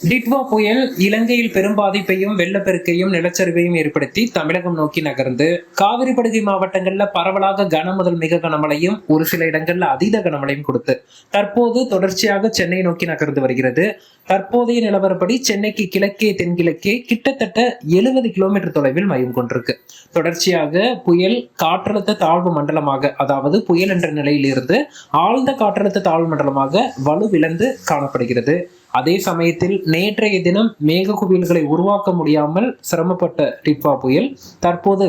டிட்வா புயல் இலங்கையில் பெரும் பாதிப்பையும் வெள்ளப்பெருக்கையும் நிலச்சரிவையும் ஏற்படுத்தி தமிழகம் நோக்கி நகர்ந்து காவிரி படுகை மாவட்டங்கள்ல பரவலாக கன முதல் மிக கனமழையும் ஒரு சில இடங்கள்ல அதீத கனமழையும் கொடுத்து தற்போது தொடர்ச்சியாக சென்னை நோக்கி நகர்ந்து வருகிறது. தற்போதைய நிலவரப்படி சென்னைக்கு கிழக்கே தென்கிழக்கே கிட்டத்தட்ட 70 கிலோமீட்டர் தொலைவில் மையம் கொண்டிருக்கு. தொடர்ச்சியாக புயல் காற்றழுத்த தாழ்வு மண்டலமாக, அதாவது புயல் என்ற நிலையிலிருந்து ஆழ்ந்த காற்றழுத்த தாழ்வு மண்டலமாக வலுவிழந்து காணப்படுகிறது. அதே சமயத்தில் நேற்றைய தினம் மேக குவியல்களை உருவாக்க முடியாமல் சிரமப்பட்ட டிட்வா புயல் தற்போது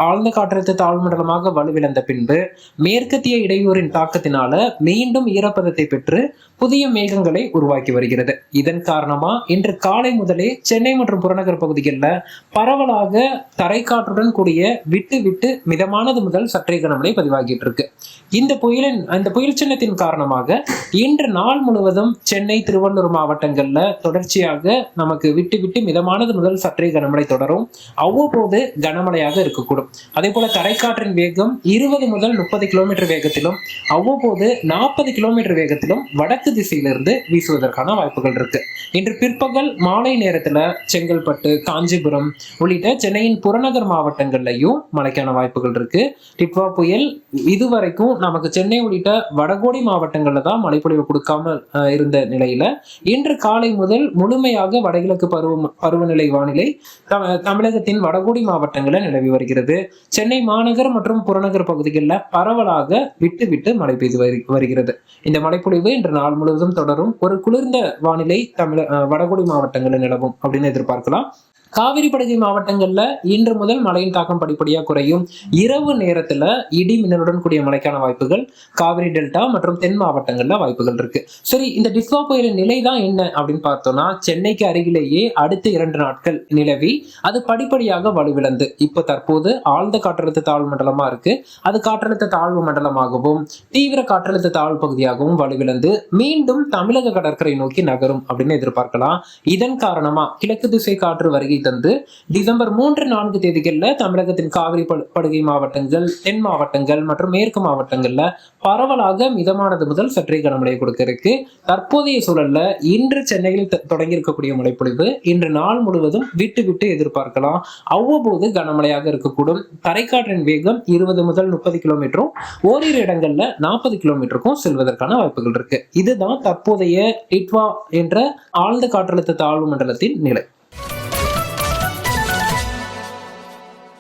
ஆழ்ந்த காற்றழுத்த தாழ்வு மண்டலமாக வலுவிழந்த பின்பு மேற்கத்திய இடையூறின் தாக்கத்தினால மீண்டும் ஈரப்பதத்தை பெற்று புதிய மேகங்களை உருவாக்கி வருகிறது. இதன் காரணமா இன்று காலை முதலே சென்னை மற்றும் புறநகர் பகுதிகளில் பரவலாக தரைக்காற்றுடன் கூடிய விட்டு விட்டு மிதமானது முதல் சற்றே கனமழை பதிவாகிட்டு இருக்கு. இந்த புயல் சின்னத்தின் காரணமாக இன்று நாள் முழுவதும் சென்னை, திருவள்ளூர் மாவட்டங்கள்ல தொடர்ச்சியாக நமக்கு விட்டு விட்டு மிதமானது முதல் சற்றே கனமழை தொடரும். அவ்வப்போது கனமழையாக இருக்கக்கூடும். அதே போல தரைக்காற்றின் வேகம் 20 முதல் 30 கிலோமீட்டர் வேகத்திலும் அவ்வப்போது 40 கிலோமீட்டர் வேகத்திலும் வடக்கு திசையிலிருந்து வீசுவதற்கான வாய்ப்புகள் இருக்கு. இன்று பிற்பகல் மாலை நேரத்துல செங்கல்பட்டு, காஞ்சிபுரம் உள்ளிட்ட சென்னையின் புறநகர் மாவட்டங்கள்லயும் மழைக்கான வாய்ப்புகள் இருக்கு. டிட்வா புயல் இதுவரைக்கும் நமக்கு சென்னை உள்ளிட்ட வடகோடி மாவட்டங்கள்ல தான் மழைப்பொழிவு கொடுக்காம இருந்த நிலையில இன்று காலை முதல் முழுமையாக வடகிழக்கு பருவநிலை வானிலை தமிழகத்தின் வடகோடி மாவட்டங்களில் நிலவி வருகிறது. சென்னை மாநகர் மற்றும் புறநகர் பகுதிகளில் பரவலாக விட்டு விட்டு மழை பெய்து வருகிறது. இந்த மழைப்பொழிவு இன்று நாள் முழுவதும் தொடரும். ஒரு குளிர்ந்த வானிலை வடகோடி மாவட்டங்களில் நிலவும் அப்படின்னு எதிர்பார்க்கலாம். காவிரி படுகை மாவட்டங்கள்ல இன்று முதல் மழையின் தாக்கம் படிப்படியாக குறையும். இரவு நேரத்துல இடி மின்னலுடன் கூடிய மழைக்கான வாய்ப்புகள் காவிரி டெல்டா மற்றும் தென் மாவட்டங்கள்ல வாய்ப்புகள் இருக்கு. சரி, இந்த டிட்வா புயலின் நிலை தான் என்ன அப்படின்னு பார்த்தோம்னா, சென்னைக்கு அருகிலேயே அடுத்த 2 நாட்கள் நிலவி அது படிப்படியாக வலுவிழந்து இப்ப தற்போது ஆழ்ந்த காற்றழுத்த தாழ்வு மண்டலமா இருக்கு. அது காற்றழுத்த தாழ்வு மண்டலமாகவும் தீவிர காற்றழுத்த தாழ்வு பகுதியாகவும் வலுவிழந்து மீண்டும் தமிழக கடற்கரை நோக்கி நகரும் அப்படின்னு எதிர்பார்க்கலாம். இதன் காரணமா கிழக்கு திசை காற்று வருகை தந்து டிசம்பர் 3-4 தேதிகள்ல தமிழகத்தின் காவிரி படுகை மாவட்டங்கள், தென் மாவட்டங்கள் மற்றும் மேற்கு மாவட்டங்கள்ல பரவலாக மிதமானது முதல் சற்றே கனமழை கொடுக்க இருக்கு. தற்போதைய சூழல்ல இன்று சென்னையில் தொடங்கி இருக்கக்கூடிய மழைப்பொழிவு இன்று நாள் முழுவதும் விட்டு விட்டு எதிர்பார்க்கலாம். அவ்வப்போது கனமழையாக இருக்கக்கூடும். தரைக்காற்றின் வேகம் 20 முதல் 30 கிலோமீட்டரும் ஓரிரு இடங்கள்ல 40 கிலோமீட்டருக்கும் செல்வதற்கான வாய்ப்புகள் இருக்கு. இதுதான் தற்போதைய டிட்வா என்ற ஆழ்ந்த காற்றழுத்த தாழ்வு மண்டலத்தின் நிலை.